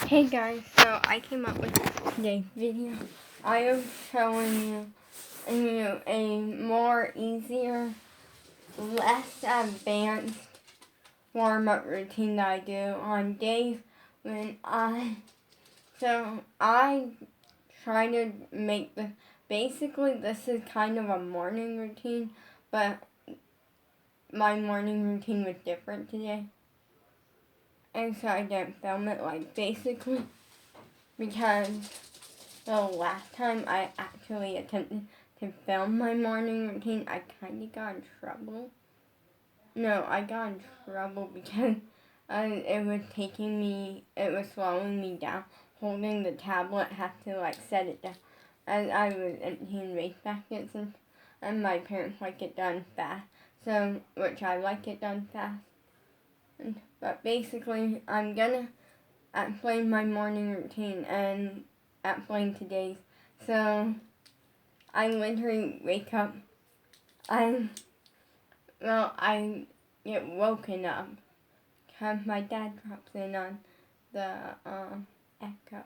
Hey guys, so I came up with today's video. I am showing you a more easier, less advanced warm-up routine that I do on days when I try to make basically this is kind of a morning routine, but my morning routine was different today. And so I didn't film it, basically, because the last time I actually attempted to film my morning routine, I kind of got in trouble. No, I got in trouble because it was slowing me down. Holding the tablet, have to, set it down. As I was emptying waste baskets, and my parents like it done fast. So, which I like it done fast. But basically, I'm gonna explain my morning routine and explain today's. So, I literally wake up. I get woken up because my dad drops in on the Echo.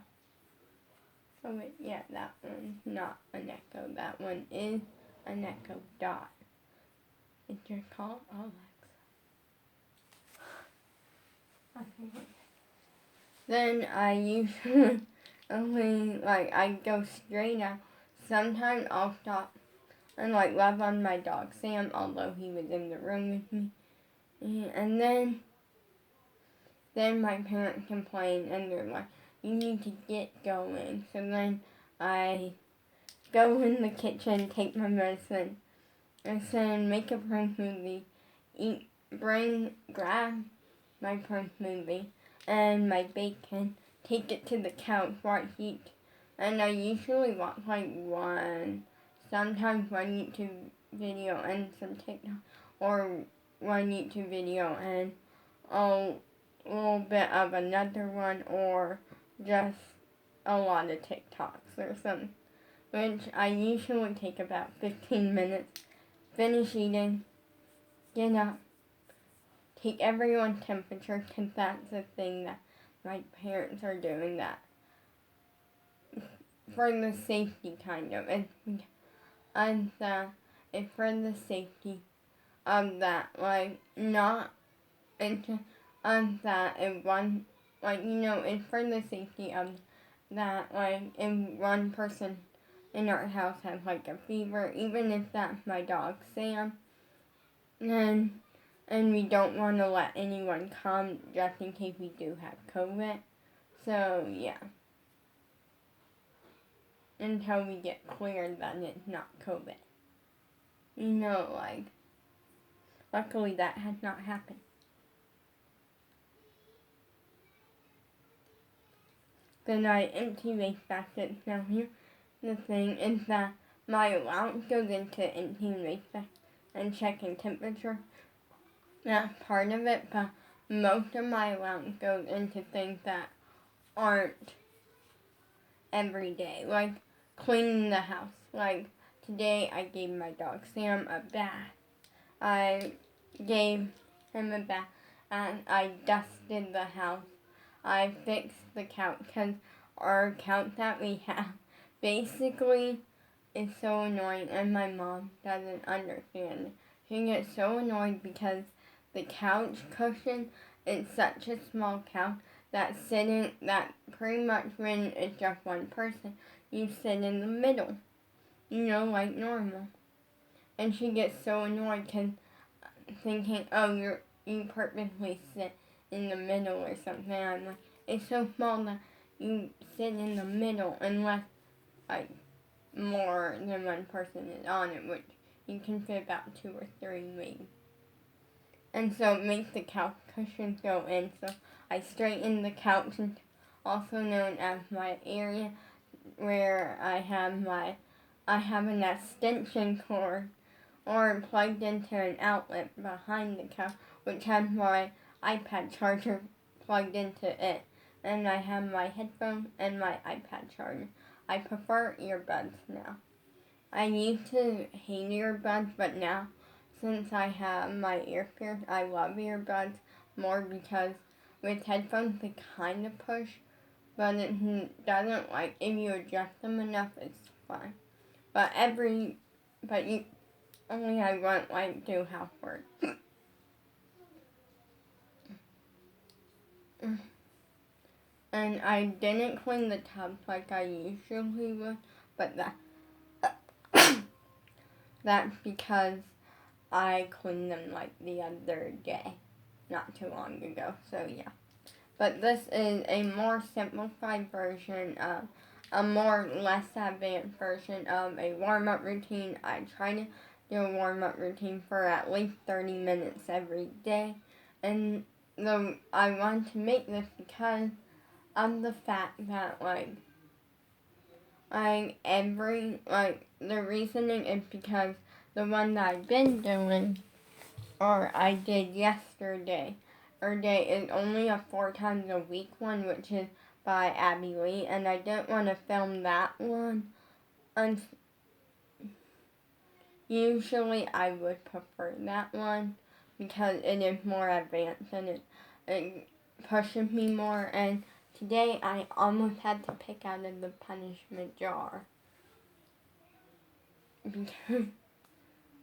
Oh wait, yeah, that one's not an Echo. That one is an Echo Dot. It's just called Alexa. Then I usually I go straight out. Sometimes I'll stop and love on my dog Sam, although he was in the room with me. And then my parents complain and they're like, you need to get going. So then I go in the kitchen, take my medicine, and then make a prawn smoothie, grab my prawn smoothie and my bacon, take it to the couch, watch YouTube, and I usually watch sometimes one YouTube video and some TikTok, or one YouTube video and a little bit of another one, or just a lot of TikToks or something, which I usually take about 15 minutes, finish eating, get up, take everyone's temperature, because that's the thing that my parents are doing that for the safety kind of, and it's for the safety of that, not into, that if one, it's for the safety of that, if one person in our house has a fever, even if that's my dog Sam, and we don't want to let anyone come just in case we do have COVID. So, yeah. Until we get cleared that it's not COVID. Luckily that has not happened. Then I empty waste baskets. Now here, the thing is that my allowance goes into emptying waste baskets and checking temperature. That's part of it, but most of my allowance goes into things that aren't every day, cleaning the house. Today I gave my dog Sam a bath. I gave him a bath and I dusted the house. I fixed the couch because our couch that we have basically is so annoying, and my mom doesn't understand. She gets so annoyed because the couch cushion is such a small couch that pretty much when it's just one person, you sit in the middle, like normal. And she gets so annoyed because thinking, oh, you purposely sit in the middle or something. I'm like, it's so small that you sit in the middle unless, more than one person is on it, which you can fit about 2 or 3 maybe. And so it makes the couch cushions go in. So I straighten the couch, also known as my area, where I have an extension cord or plugged into an outlet behind the couch, which has my iPad charger plugged into it. And I have my headphone and my iPad charger. I prefer earbuds now. I used to hate earbuds, but now, since I have my ear pierced, I love earbuds more because with headphones they kind of push, but it doesn't, like, if you adjust them enough, it's fine. But you only I won't, like, do housework. And I didn't clean the tubs like I usually would, but that's because I cleaned them, like, the other day, not too long ago, so yeah. But this is a more simplified version of a more less advanced version of a warm-up routine. I try to do a warm-up routine for at least 30 minutes every day. And I want to make this because of the fact that, the reasoning is because the one that I've been doing, or I did yesterday, is only a 4 times a week one, which is by Abby Lee, and I didn't want to film that one. Usually I would prefer that one because it is more advanced and it pushes me more, and today I almost had to pick out of the punishment jar because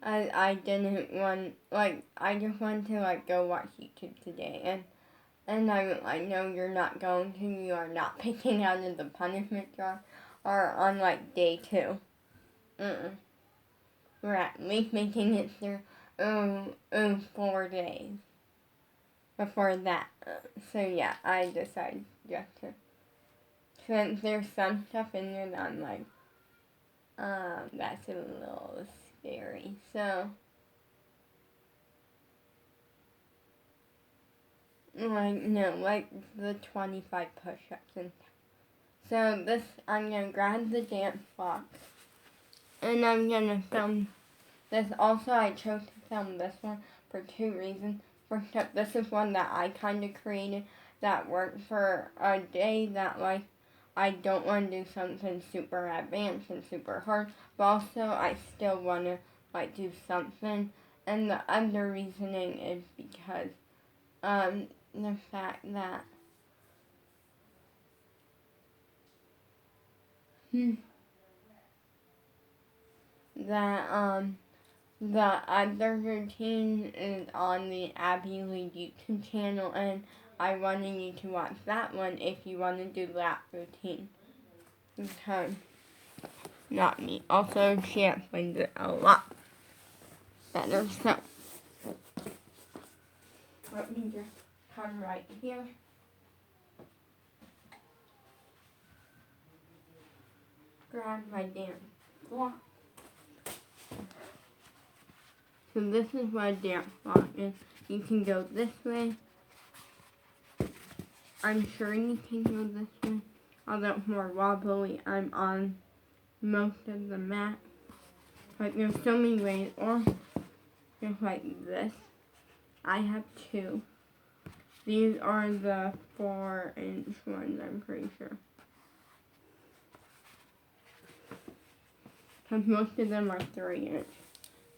I didn't want, I just wanted to, go watch YouTube today, and I'm like, no, you're not going to, you are not picking out of the punishment jar, or on, day 2. We're at least making it through, 4 days before that. So yeah, I decided just to, since there's some stuff in there that I'm like, that's a little scary, so, the 25 push-ups and stuff. So this, I'm gonna grab the dance box, and I'm gonna film this. Also, I chose to film this one for 2 reasons. First up, this is one that I kind of created that worked for a day that, I don't want to do something super advanced and super hard, but also I still want to, do something. And the other reasoning is because, the fact that, the other routine is on the Abby Lee YouTube channel, and I wanted you to watch that one if you want to do that routine. Because, not me. Also, she explains it a lot better, so. Let me just come right here. Grab my damn block. So this is what a dance block is. You can go this way. I'm sure you can go this way. Although it's more wobbly, I'm on most of the mat. But there's so many ways. Or just like this. I have 2. These are the 4-inch ones, I'm pretty sure. Because most of them are 3-inch.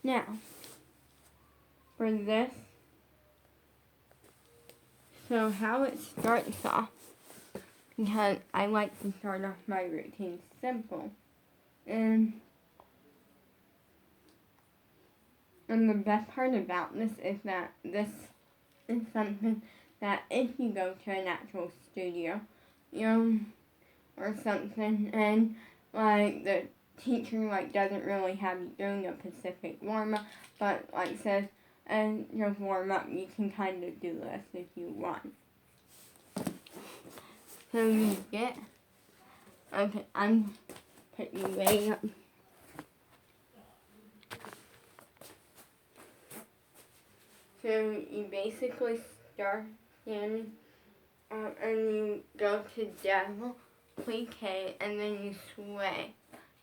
Now, for this, so how it starts off, because I like to start off my routine simple, and the best part about this is that this is something that if you go to an actual studio, or something, and the teacher doesn't really have you doing a specific warm-up, but says, and your warm-up, you can kind of do this if you want. So you get, okay, I'm putting you way up. So you basically start standing, and you go to devil, plique, and then you sway.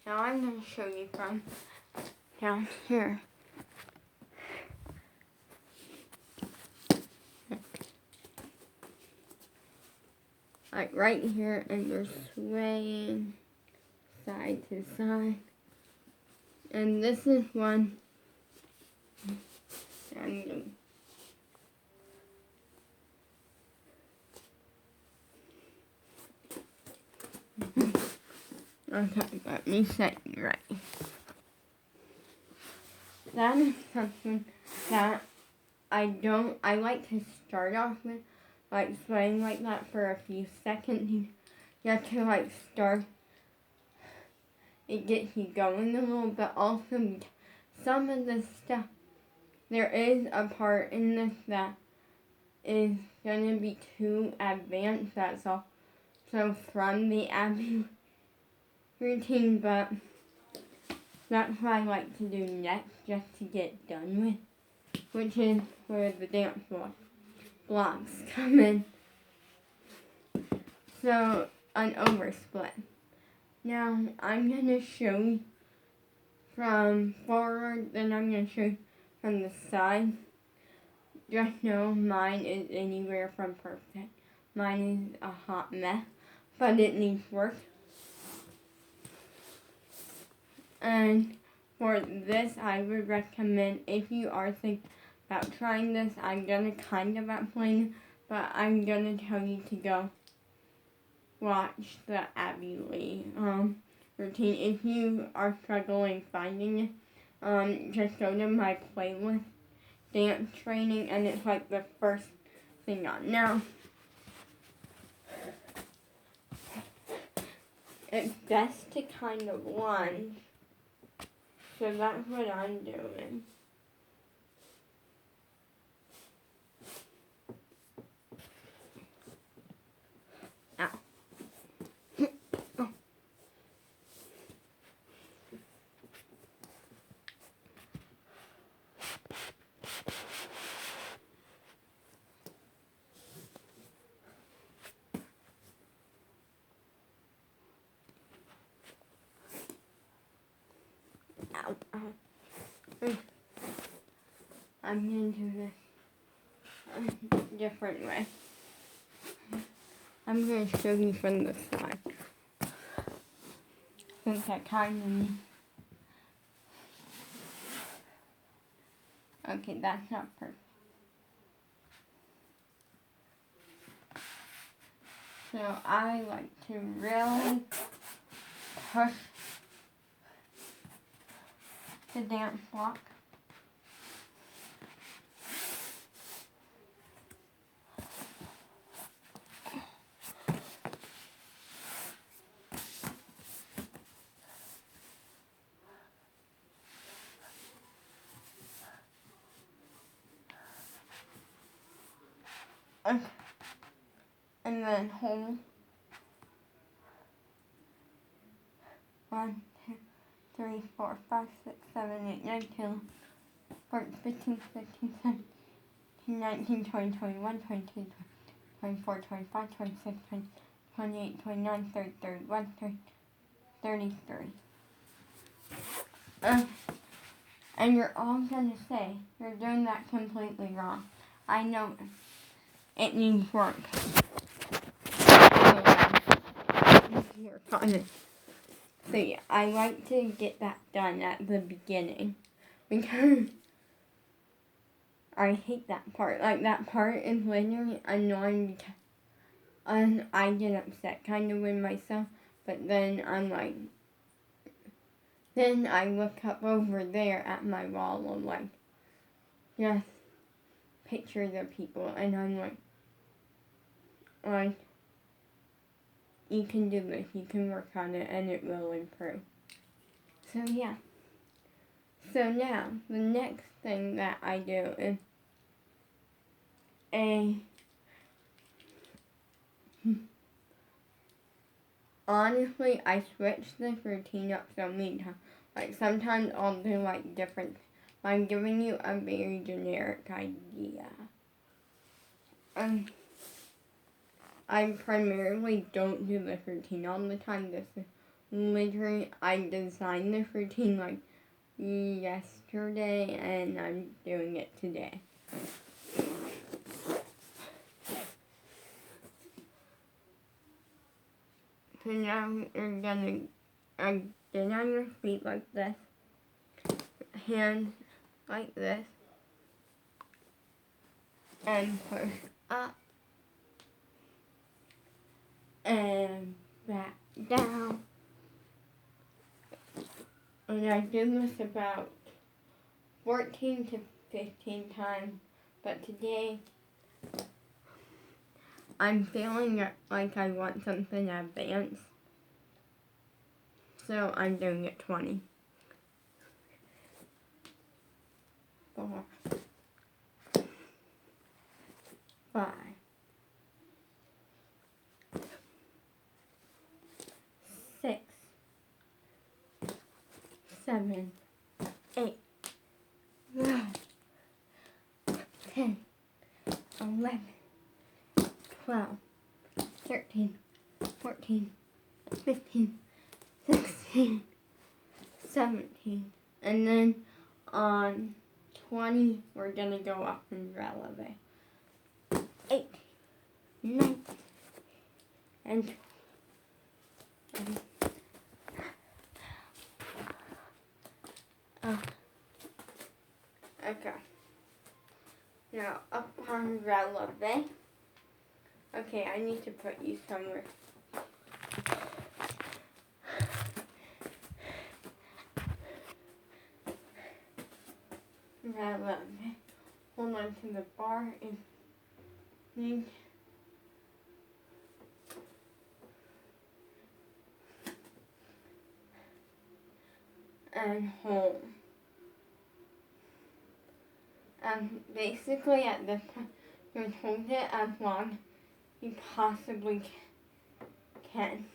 Now I'm going to show you from down here. Right here, and you're swaying side to side. And this is one, Okay, let me set you right. That is something that I like to start off with, like sweating like that for a few seconds. You have to like start, it gets you going a little, but also some of the stuff, there is a part in this that is gonna be too advanced, that's all. So from the Abby routine, but that's what I like to do next, just to get done with, which is where the dance blocks come in. So, an oversplit. Now, I'm going to show you from forward, then I'm going to show you from the side. Just know mine is anywhere from perfect. Mine is a hot mess, but it needs work. And for this, I would recommend, if you are thinking about trying this, I'm going to kind of explain it, but I'm going to tell you to go watch the Abby Lee routine. If you are struggling finding it, just go to my playlist, dance training, and it's like the first thing on. Now, it's best to kind of lunge, so that's what I'm doing. Ow. Ow. Ow. I'm going to do this a different way. I'm going to show you from the side. Since I kind of... Okay, that's not perfect. So I like to really push the dance block. And then hold. 1, 2, 3, 4, 5, 6, 7, 8, 9, 10, 14, 15, 16, 17, 19, 20, 21, 22, 24, 25, 26, 28, 29, 30, 31, 33. And you're all going to say, you're doing that completely wrong. I know it needs work. Work on it. So yeah, I like to get that done at the beginning because I hate that part. Like, that part is literally annoying and I get upset kind of with myself, but then I'm like, then I look up over there at my wall of like, just pictures of people, and I'm like, you can do this, you can work on it, and it will improve. So yeah. So now, the next thing that I do is honestly, I switch this routine up so many times. Like, sometimes I'll do like different, I'm giving you a very generic idea. I primarily don't do this routine all the time. This is literally, I designed this routine like yesterday, and I'm doing it today. So now you're gonna get on your feet like this, hands like this, and push up and back down And I do this about 14 to 15 times, but today I'm feeling like I want something advanced, so I'm doing it 20. 4, 5, 6, 7, 8, 9, 10, 11, 12, 13, 14, 15, 16, 17. And then on 20, we're going to go up in releve. 8, 9, and 20. Okay. Now up on releve. Okay, I need to put you somewhere. Releve. Hold on to the bar and need and hold. Basically at this point, you hold it as long as you possibly can.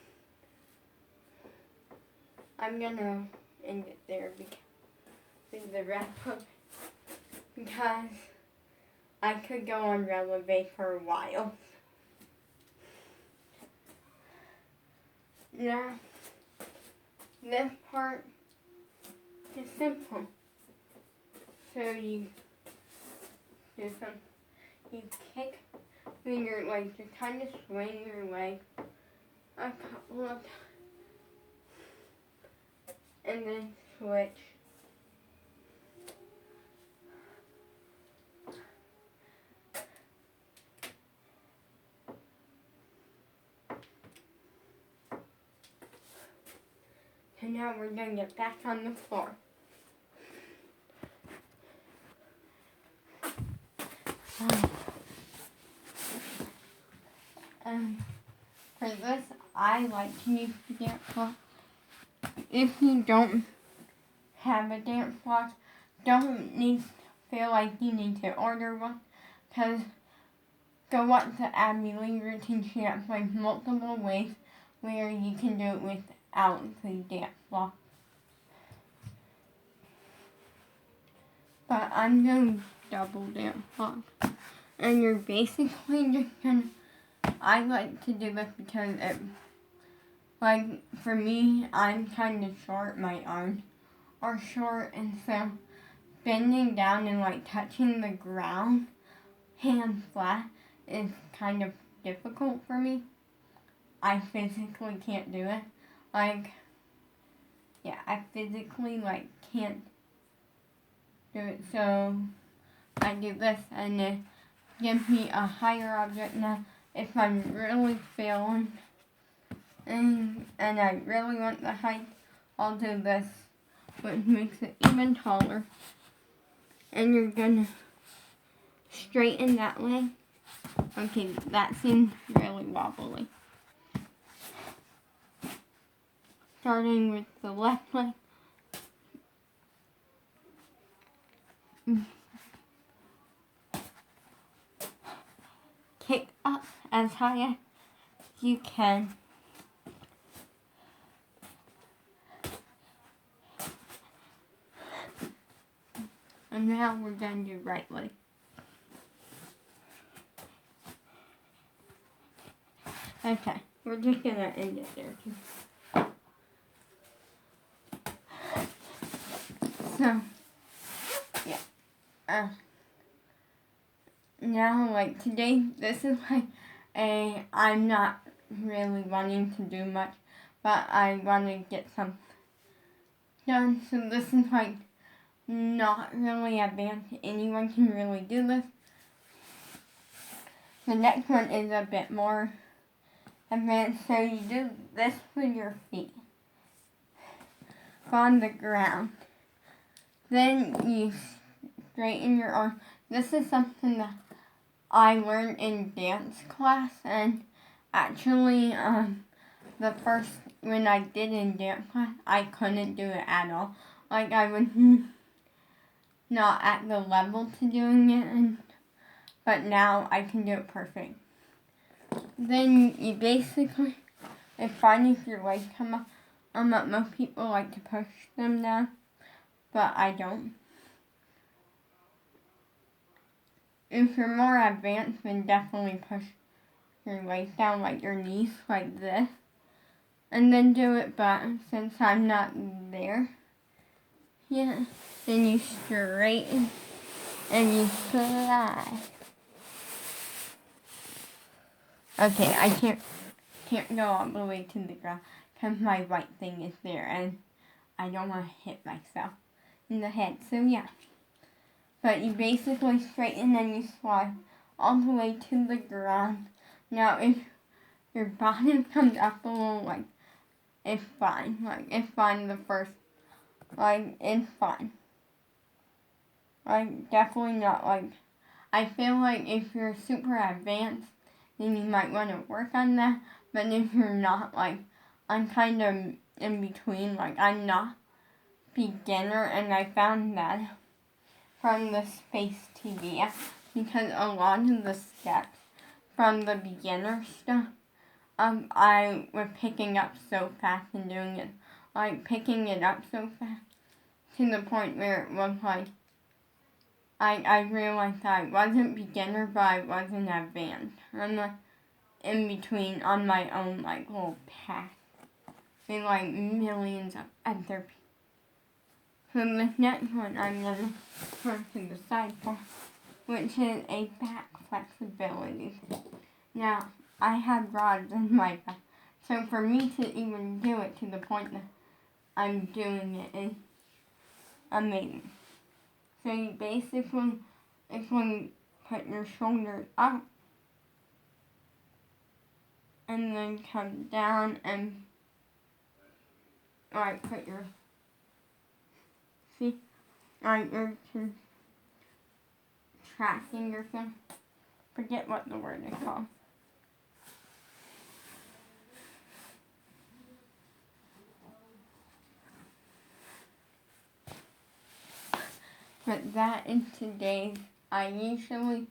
I'm gonna end it there because the rest of because I could go on releve for a while. Now, this part is simple. So you do some, you kick with your legs, you kind of swing your leg a couple of times, and then switch. And now we're going to get back on the floor. For this, I like to use the dance block. If you don't have a dance block, don't feel like you need to order one, because go watch the Abby Lee routine. She has like multiple ways where you can do it without the dance block. But I'm doing double dance block. And you're basically just gonna, I like to do this because it, like, for me, I'm kind of short, my arms are short, and so bending down and like touching the ground, hand flat, is kind of difficult for me. I physically can't do it. I physically can't do it, so I do this and it gives me a higher object. Now, if I'm really failing and I really want the height, I'll do this, which makes it even taller. And you're gonna straighten that leg. Okay, that seems really wobbly. Starting with the left leg. Kick up as high as you can. And now we're going to do right leg. Okay, we're just going to end it there too. So, yeah. Now, today, this is I'm not really wanting to do much, but I want to get some done. So this is not really advanced. Anyone can really do this. The next one is a bit more advanced. So you do this with your feet. on the ground. Then you straighten your arm. This is something that I learned in dance class, and actually, when I did in dance class, I couldn't do it at all. Like, I was not at the level to doing it, but now I can do it perfect. Then you basically, if your legs come up, most people like to push them down, but I don't. If you're more advanced, then definitely push your legs down, like your knees, like this, and then do it, but since I'm not there yet, then you straighten and you slide. Okay, I can't go all the way to the ground because my right thing is there and I don't want to hit myself in the head, so yeah. But you basically straighten and you slide all the way to the ground. Now if your bottom comes up a little, like, it's fine. Like, it's fine the first, like, it's fine. Like, definitely not, like, I feel like if you're super advanced, then you might want to work on that. But if you're not, like, I'm kind of in between. Like, I'm not beginner, and I found that from the Space TV app, because a lot of the steps from the beginner stuff, I was picking up so fast and doing it, like, picking it up so fast to the point where it was like, I realized that I wasn't beginner, but I wasn't advanced. I'm like in between on my own, like, little path with, like, millions of other people. So the next one I'm gonna turn to the side for, which is a back flexibility. Now, I have rods in my back, so for me to even do it to the point that I'm doing it is amazing. So you basically, it's when you put your shoulders up and then come down and, like, put your, see, like, you're tracking your thing. Forget what the word is called. But that is today's. I usually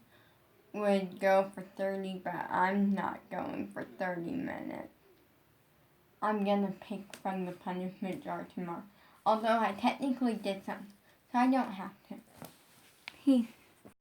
would go for 30, but I'm not going for 30 minutes. I'm gonna pick from the punishment jar tomorrow. Although I technically did some, so I don't have to. Peace.